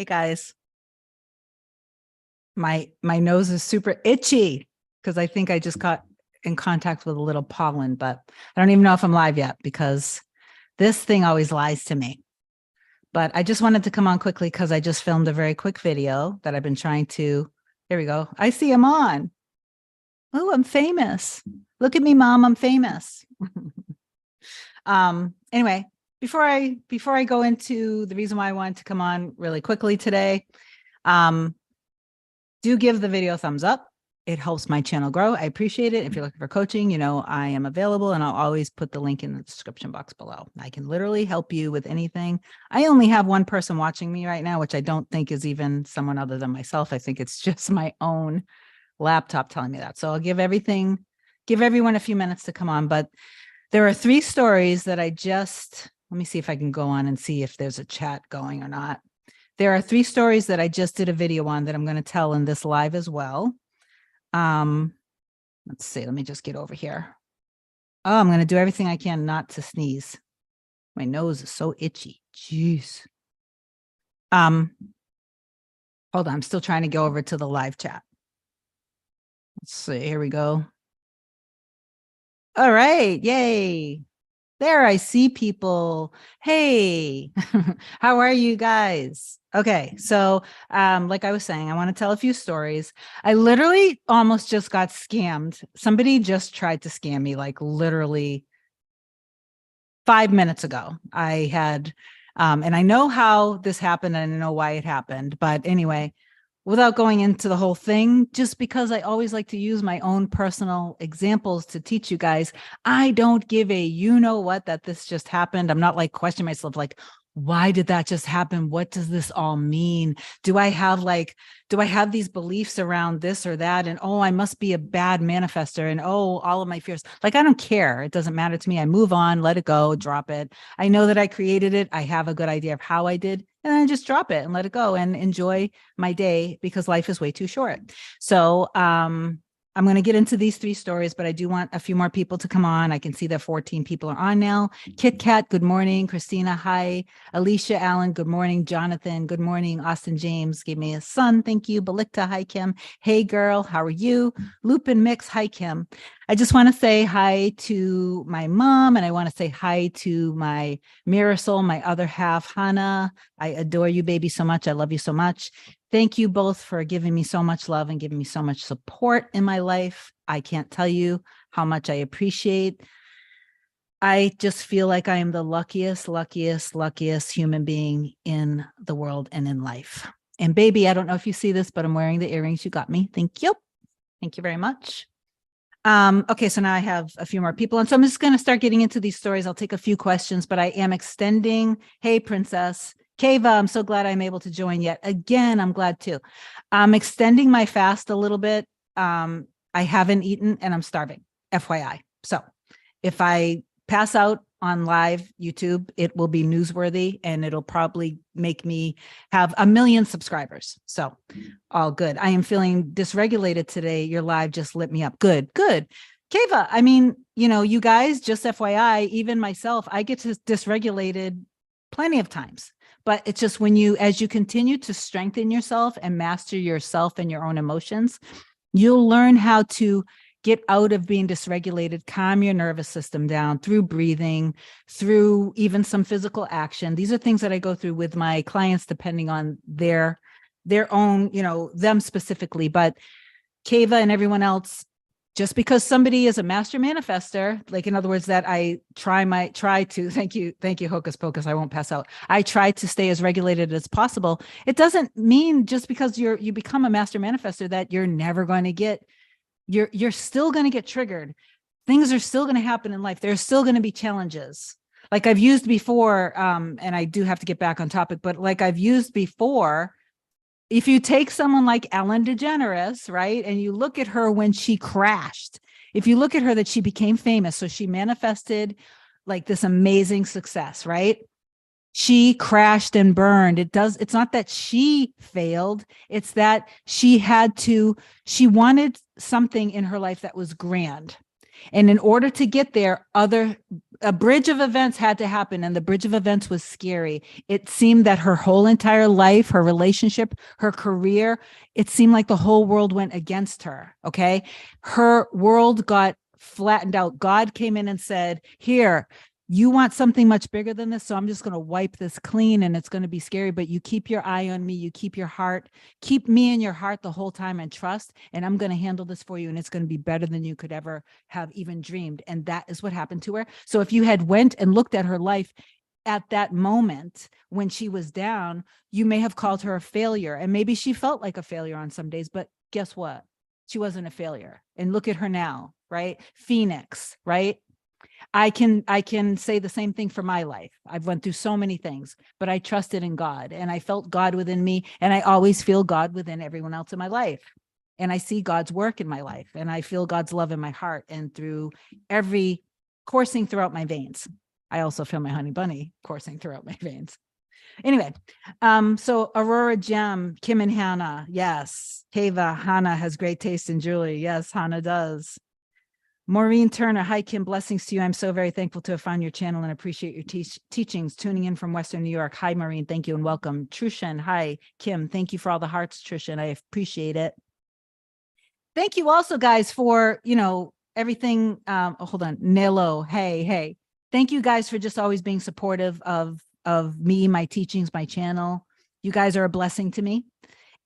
Hey guys, my nose is super itchy because I think I just got in contact with a little pollen, but I don't even know if I'm live yet because this thing always lies to me. But I just wanted to come on quickly because I just filmed a very quick video that I've been trying to. There we go. I see him on. Oh, I'm famous. Look at me, mom. I'm famous. Anyway, before I go into the reason why I wanted to come on really quickly today, do give the video a thumbs up. It helps my channel grow. I appreciate it. If you're looking for coaching, I am available, and I'll always put the link in the description box below. I can literally help you with anything. I only have one person watching me right now, which I don't think is even someone other than myself. I think it's just my own laptop telling me that. So I'll give everyone a few minutes to come on. But there are 3 stories that let me see if I can go on and see if there's a chat going or not. There are 3 stories that I just did a video on that I'm going to tell in this live as well. Let's see. Let me just get over here. Oh, I'm going to do everything I can not to sneeze. My nose is so itchy. Jeez. Hold on. I'm still trying to go over to the live chat. Let's see. Here we go. All right. Yay. There, I see people. Hey, how are you guys? Okay, so like I was saying, I want to tell a few stories. I literally almost just got scammed. Somebody just tried to scam me, like literally 5 minutes ago. I had, and I know how this happened and I know why it happened. But anyway, without going into the whole thing, just because I always like to use my own personal examples to teach you guys, I don't give a you-know-what that this just happened. I'm not like questioning myself, like, why did that just happen? What does this all mean? Do I have these beliefs around this or that? And, oh, I must be a bad manifester. And, oh, all of my fears. Like, I don't care. It doesn't matter to me. I move on, let it go, drop it. I know that I created it. I have a good idea of how I did. And then I just drop it and let it go and enjoy my day because life is way too short. So, I'm going to get into these 3 stories, but I do want a few more people to come on. I can see that 14 people are on now. Kit Kat, good morning. Christina, hi. Alicia Allen, good morning. Jonathan, good morning. Austin James gave me a son. Thank you. Belikta, hi, Kim. Hey, girl, how are you? Lupin Mix, hi, Kim. I just want to say hi to my mom, and I want to say hi to my mirror soul, my other half, Hannah. I adore you, baby, so much. I love you so much. Thank you both for giving me so much love and giving me so much support in my life. I can't tell you how much I appreciate. I just feel like I am the luckiest human being in the world and in life. And baby, I don't know if you see this, but I'm wearing the earrings you got me. Thank you. Thank you very much. Okay, so now I have a few more people. And so I'm just going to start getting into these stories. I'll take a few questions, but I am extending. Hey, Princess. Kava, I'm so glad I'm able to join yet again. I'm glad too. I'm extending my fast a little bit. I haven't eaten and I'm starving, FYI. So if I pass out on live YouTube, it will be newsworthy and it'll probably make me have 1 million subscribers. So all good. I am feeling dysregulated today. Your live just lit me up. Good. Kava, I mean, you guys, just FYI, even myself, I get dysregulated plenty of times. But it's just as you continue to strengthen yourself and master yourself and your own emotions, you'll learn how to get out of being dysregulated, calm your nervous system down through breathing, through even some physical action. These are things that I go through with my clients, depending on their own, them specifically. But Kava and everyone else, just because somebody is a master manifester, like in other words, that I try to, thank you, Hocus Pocus, I won't pass out. I try to stay as regulated as possible. It doesn't mean just because you become a master manifester that you're never going to get, you're still going to get triggered. Things are still going to happen in life. There's still going to be challenges. Like I've used before, and I do have to get back on topic, but like I've used before, if you take someone like Ellen DeGeneres, right, and you look at her when she crashed, if you look at her that she became famous, so she manifested like this amazing success, right? She crashed and burned. It's not that she failed. It's that she wanted something in her life that was grand. And in order to get there, a bridge of events had to happen, and the bridge of events was scary. It seemed that her whole entire life, her relationship, her career, it seemed like the whole world went against her. Okay. Her world got flattened out. God came in and said, here, you want something much bigger than this. So I'm just going to wipe this clean, and it's going to be scary, but you keep your eye on me. You keep your heart, keep me in your heart the whole time, and trust, and I'm going to handle this for you. And it's going to be better than you could ever have even dreamed. And that is what happened to her. So if you had went and looked at her life at that moment when she was down, you may have called her a failure, and maybe she felt like a failure on some days, but guess what? She wasn't a failure. And look at her now, right? Phoenix, right? I can say the same thing for my life. I've went through so many things, but I trusted in God, and I felt God within me, and I always feel God within everyone else in my life. And I see God's work in my life, and I feel God's love in my heart and through every coursing throughout my veins. I also feel my honey bunny coursing throughout my veins. Anyway, so Aurora Gem, Kim and Hannah. Yes. Kava, Hannah has great taste in jewelry. Yes, Hannah does. Maureen Turner, hi, Kim, blessings to you. I'm so very thankful to have found your channel and appreciate your teachings. Tuning in from Western New York. Hi, Maureen, thank you and welcome. Trushan, hi, Kim, thank you for all the hearts, Trushan. I appreciate it. Thank you also, guys, for, everything. Hold on, Nelo, hey. Thank you guys for just always being supportive of me, my teachings, my channel. You guys are a blessing to me.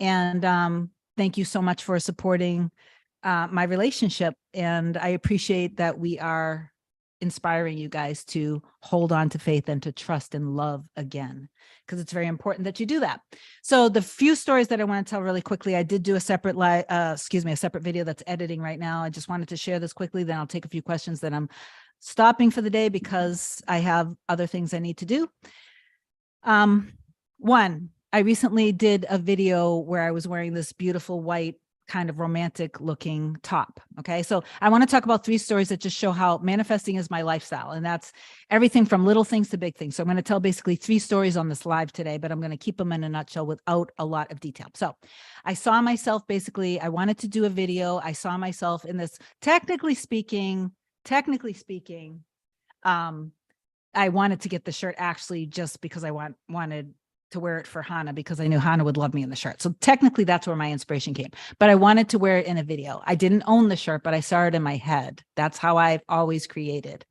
And thank you so much for supporting my relationship. And I appreciate that we are inspiring you guys to hold on to faith and to trust and love again, because it's very important that you do that. So the few stories that I want to tell really quickly, I did do a separate a separate video that's editing right now. I just wanted to share this quickly. Then I'll take a few questions. Then I'm stopping for the day because I have other things I need to do. One, I recently did a video where I was wearing this beautiful white kind of romantic looking top. Okay. So I want to talk about 3 stories that just show how manifesting is my lifestyle. And that's everything from little things to big things. So I'm going to tell basically 3 stories on this live today, but I'm going to keep them in a nutshell without a lot of detail. So I saw myself basically, I wanted to do a video. I saw myself in this, technically speaking, I wanted to get the shirt actually just because I wanted to wear it for Hannah, because I knew Hannah would love me in the shirt. So technically that's where my inspiration came, but I wanted to wear it in a video. I didn't own the shirt, but I saw it in my head. That's how I've always created.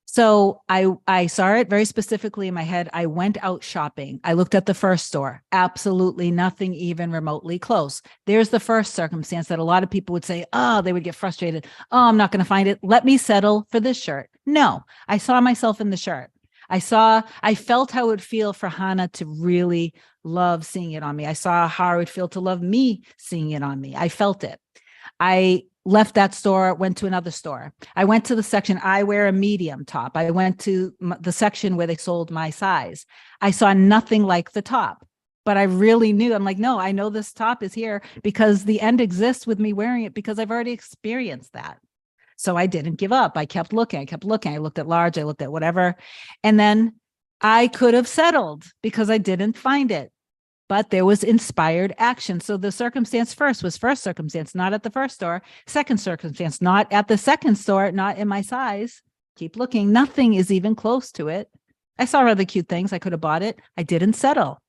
So I saw it very specifically in my head. I went out shopping. I looked at the first store. Absolutely nothing even remotely close. There's the first circumstance that a lot of people would say, oh, they would get frustrated. Oh, I'm not going to find it. Let me settle for this shirt. No, I saw myself in the shirt. I felt how it would feel for Hannah to really love seeing it on me. I saw how it would feel to love me seeing it on me. I felt it. I left that store, went to another store. I went to the section, I wear a medium top. I went to the section where they sold my size. I saw nothing like the top, but I really knew, I'm like, no, I know this top is here because the end exists with me wearing it because I've already experienced that. So I didn't give up. I kept looking. I looked at large, I looked at whatever. And then I could have settled because I didn't find it. But there was inspired action. So the circumstance first was first circumstance, not at the first store. Second circumstance, not at the second store, not in my size. Keep looking. Nothing is even close to it. I saw other cute things. I could have bought it. I didn't settle.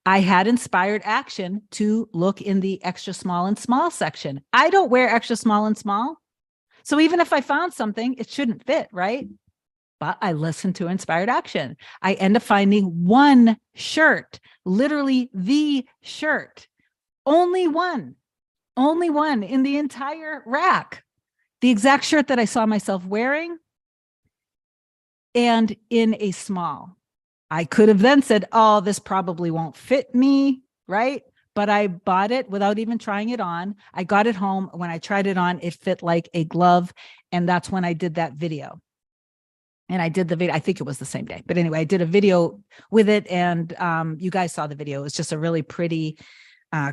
I had inspired action to look in the extra small and small section. I don't wear extra small and small. So even if I found something, it shouldn't fit, right? But I listened to inspired action. I end up finding one shirt, literally the shirt, only one in the entire rack, the exact shirt that I saw myself wearing and in a small. I could have then said, oh, this probably won't fit me, right? But I bought it without even trying it on. I got it home. When I tried it on, it fit like a glove. And that's when I did that video. And I did the video, I think it was the same day. But anyway, I did a video with it. And you guys saw the video. It was just a really pretty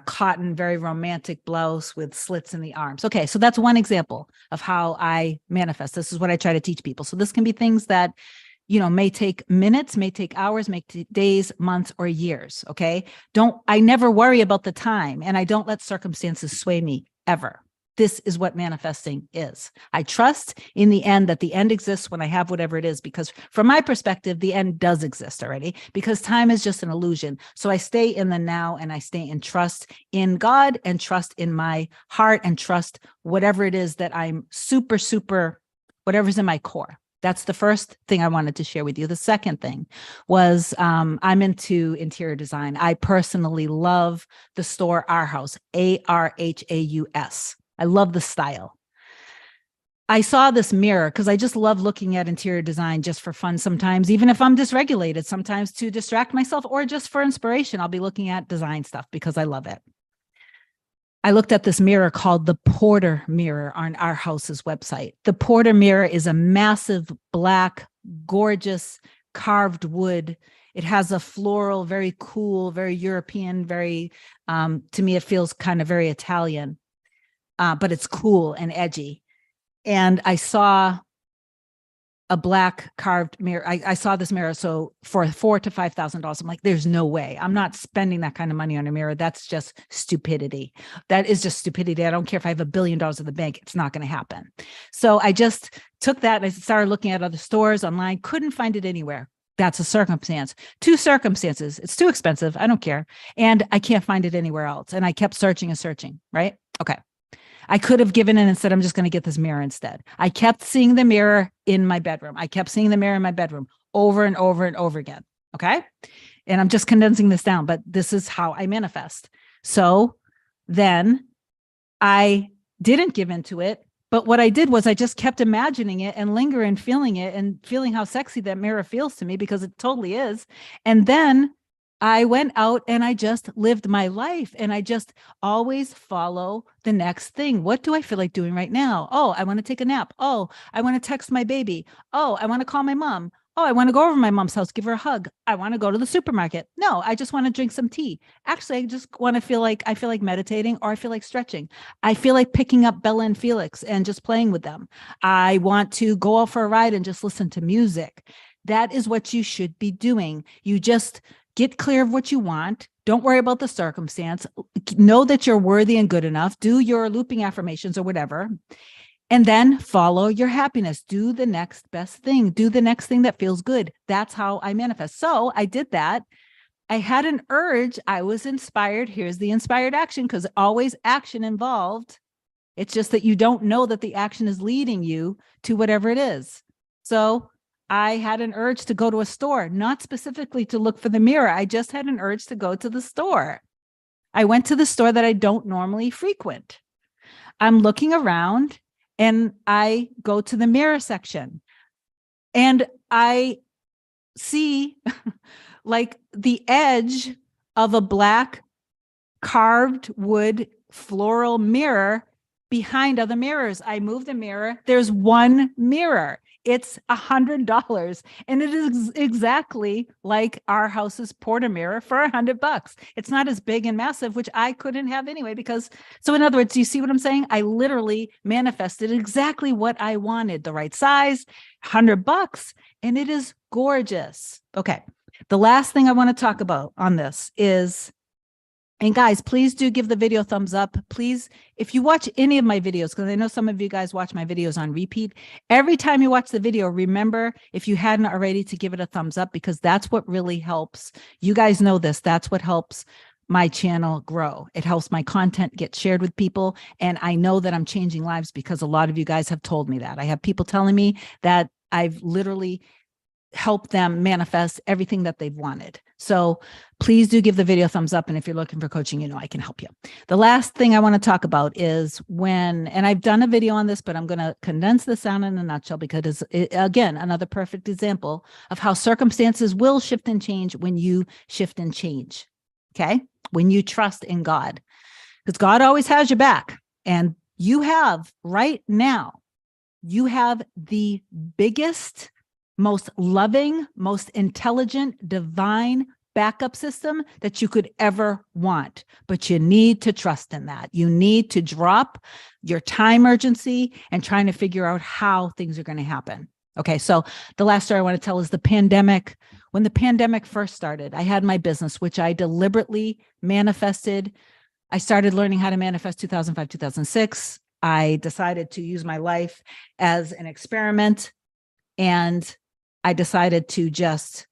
cotton, very romantic blouse with slits in the arms. Okay, so that's one example of how I manifest. This is what I try to teach people. So this can be things that, may take minutes, may take hours, may take days, months, or years. Okay. I never worry about the time, and I don't let circumstances sway me ever. This is what manifesting is. I trust in the end that the end exists when I have whatever it is, because from my perspective, the end does exist already, because time is just an illusion. So I stay in the now, and I stay in trust in God, and trust in my heart, and trust whatever it is that I'm whatever's in my core. That's the first thing I wanted to share with you. The second thing was I'm into interior design. I personally love the store Arhaus, Arhaus. I love the style. I saw this mirror because I just love looking at interior design just for fun sometimes, even if I'm dysregulated, sometimes to distract myself or just for inspiration. I'll be looking at design stuff because I love it. I looked at this mirror called the Porter mirror on Arhaus's website. The Porter mirror is a massive black, gorgeous carved wood. It has a floral, very cool, very European, very, to me, it feels kind of very Italian, but it's cool and edgy. And I saw a black carved mirror. I saw this mirror. So for $4,000 to $5,000, I'm like, there's no way. I'm not spending that kind of money on a mirror. That's just stupidity. That is just stupidity. I don't care if I have $1 billion in the bank. It's not going to happen. So I just took that and I started looking at other stores online. Couldn't find it anywhere. That's a circumstance. Two circumstances. It's too expensive. I don't care. And I can't find it anywhere else. And I kept searching and searching, right? Okay. I could have given in and said, I'm just going to get this mirror instead. I kept seeing the mirror in my bedroom. I kept seeing the mirror in my bedroom over and over and over again. Okay. And I'm just condensing this down, but this is how I manifest. So then I didn't give into it. But what I did was I just kept imagining it and lingering, feeling it and feeling how sexy that mirror feels to me, because it totally is. And then I went out and I just lived my life, and I just always follow the next thing. What do I feel like doing right now? Oh, I want to take a nap. Oh, I want to text my baby. Oh, I want to call my mom. Oh, I want to go over to my mom's house, give her a hug. I want to go to the supermarket. No, I just want to drink some tea. Actually, I just want to feel like meditating, or I feel like stretching. I feel like picking up Bella and Felix and just playing with them. I want to go out for a ride and just listen to music. That is what you should be doing. You just get clear of what you want. Don't worry about the circumstance. Know that you're worthy and good enough. Do your looping affirmations or whatever. And then follow your happiness. Do the next best thing. Do the next thing that feels good. That's how I manifest. So I did that. I had an urge. I was inspired. Here's the inspired action, because always action involved. It's just that you don't know that the action is leading you to whatever it is. So I had an urge to go to a store, not specifically to look for the mirror. I just had an urge to go to the store. I went to the store that I don't normally frequent. I'm looking around and I go to the mirror section and I see like the edge of a black carved wood floral mirror behind other mirrors. I move the mirror. There's one mirror. It's $100, and it is exactly like Arhaus's Porter mirror for $100. It's not as big and massive, which I couldn't have anyway, because, so in other words, do you see what I'm saying? I literally manifested exactly what I wanted, the right size, $100, and it is gorgeous. Okay. The last thing I want to talk about on this is, and guys, please do give the video a thumbs up. Please, if you watch any of my videos, because I know some of you guys watch my videos on repeat, every time you watch the video, remember, if you hadn't already, to give it a thumbs up, because that's what really helps. You guys know this. That's what helps my channel grow. It helps my content get shared with people. And I know that I'm changing lives because a lot of you guys have told me that. I have people telling me that I've literally help them manifest everything that they've wanted. So please do give the video a thumbs up. And if you're looking for coaching, you know, I can help you. The last thing I want to talk about is when, and I've done a video on this, but I'm going to condense this down in a nutshell, because it's, again, another perfect example of how circumstances will shift and change when you shift and change. Okay. When you trust in God, because God always has your back. And you have right now, you have the biggest, most loving, most intelligent, divine backup system that you could ever want. But you need to trust in that. You need to drop your time urgency and trying to figure out how things are going to happen. Okay, so the last story I want to tell is the pandemic. When the pandemic first started, I had my business, which I deliberately manifested. I started learning how to manifest 2005, 2006. I decided to use my life as an experiment, and I decided to just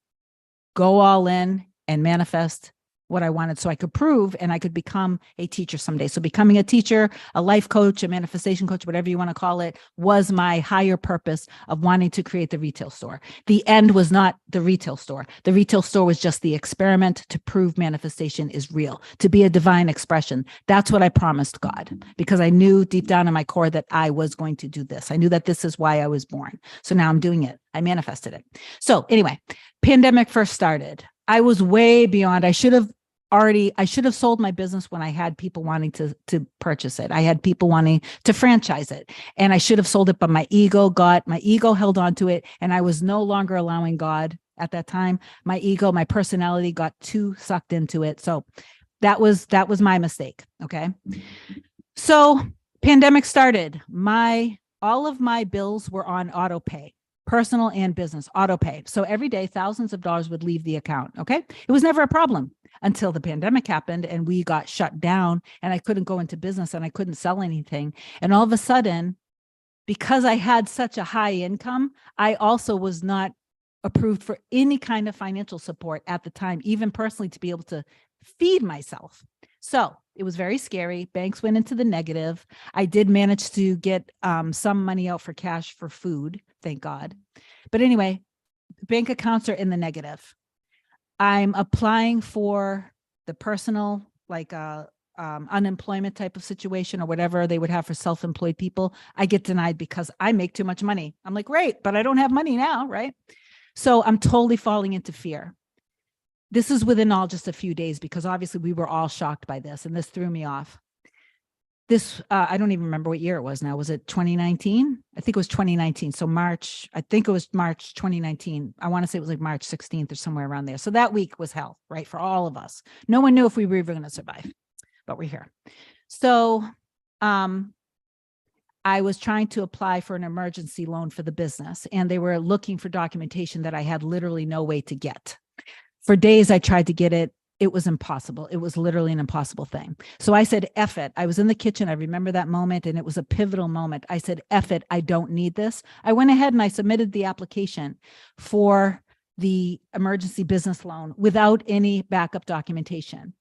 go all in and manifest what I wanted so I could prove and I could become a teacher someday. So becoming a teacher, a life coach, a manifestation coach, whatever you want to call it, was my higher purpose of wanting to create the retail store. The end was not the retail store. The retail store was just the experiment to prove manifestation is real, to be a divine expression. That's what I promised God, because I knew deep down in my core that I was going to do this. I knew that this is why I was born. So now I'm doing it. I manifested it. So anyway, pandemic first started. I was way beyond. I should have sold my business when I had people wanting to purchase it. I had people wanting to franchise it, and I should have sold it, but my ego held on to it, and I was no longer allowing God at that time. My ego, my personality got too sucked into it. So that was my mistake. Okay. So pandemic started. All of my bills were on auto pay. Personal and business, auto pay. So every day, thousands of dollars would leave the account. Okay. It was never a problem until the pandemic happened and we got shut down and I couldn't go into business and I couldn't sell anything. And all of a sudden, because I had such a high income, I also was not approved for any kind of financial support at the time, even personally, to be able to feed myself. So it was very scary. Banks went into the negative. I did manage to get some money out for cash for food, thank God. But anyway, bank accounts are in the negative. I'm applying for the personal, like unemployment type of situation or whatever they would have for self-employed people. I get denied because I make too much money. I'm like, great, but I don't have money now, right? So I'm totally falling into fear. This is within just a few days, because obviously we were all shocked by this and this threw me off. I don't even remember what year it was now. Was it 2019? I think it was 2019. So I think it was March 2019. I want to say it was like March 16th or somewhere around there. So that week was hell, right? For all of us. No one knew if we were even going to survive, but we're here. So I was trying to apply for an emergency loan for the business, and they were looking for documentation that I had literally no way to get. For days, I tried to get it. It was impossible. It was literally an impossible thing. So I said, F it. I was in the kitchen. I remember that moment, and it was a pivotal moment. I said, F it. I don't need this. I went ahead and I submitted the application for the emergency business loan without any backup documentation.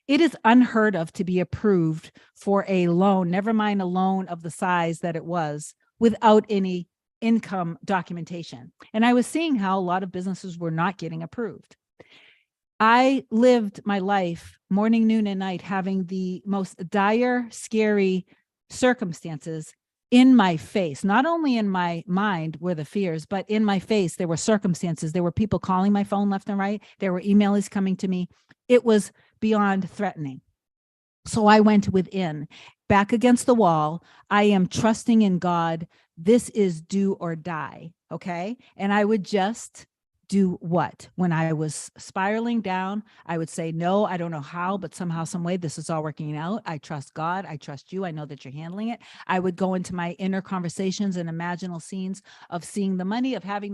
It is unheard of to be approved for a loan, never mind a loan of the size that it was, without any income documentation. And I was seeing how a lot of businesses were not getting approved. I lived my life morning, noon, and night having the most dire, scary circumstances in my face. Not only in my mind were the fears, but in my face, there were circumstances. There were people calling my phone left and right. There were emails coming to me. It was beyond threatening. So I went within, back against the wall. I am trusting in God. This is do or die. Okay. And I would just do what? When I was spiraling down, I would say, no, I don't know how, but somehow, some way, this is all working out. I trust God. I trust you. I know that you're handling it. I would go into my inner conversations and imaginal scenes of seeing the money, of having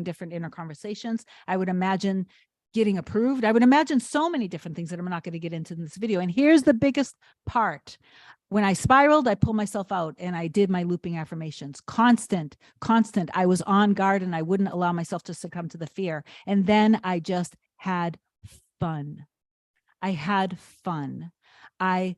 different inner conversations. I would imagine getting approved. I would imagine so many different things that I'm not going to get into in this video. And here's the biggest part. When I spiraled, I pulled myself out and I did my looping affirmations. Constant. I was on guard and I wouldn't allow myself to succumb to the fear. And then I just had fun. I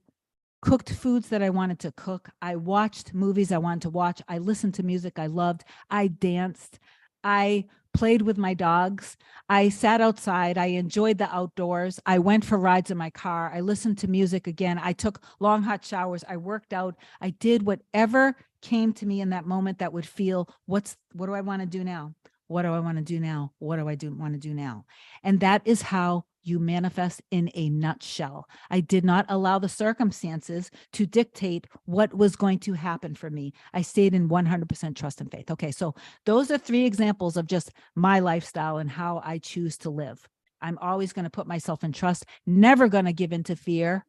cooked foods that I wanted to cook. I watched movies I wanted to watch. I listened to music I loved. I danced. I played with my dogs. I sat outside. I enjoyed the outdoors. I went for rides in my car. I listened to music again. I took long, hot showers. I worked out. I did whatever came to me in that moment that would feel, what do I want to do now? What do I want to do now? What do I want to do now? And that is how you manifest in a nutshell. I did not allow the circumstances to dictate what was going to happen for me. I stayed in 100% trust and faith. Okay, so those are 3 examples of just my lifestyle and how I choose to live. I'm always going to put myself in trust, never going to give into fear.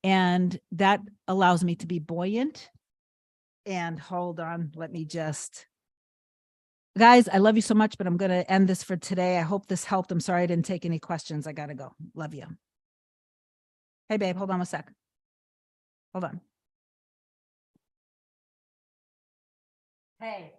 And that allows me to be buoyant. And hold on, let me just... Guys, I love you so much, but I'm going to end this for today. I hope this helped. I'm sorry I didn't take any questions. I got to go. Love you. Hey, babe, hold on a sec. Hold on. Hey.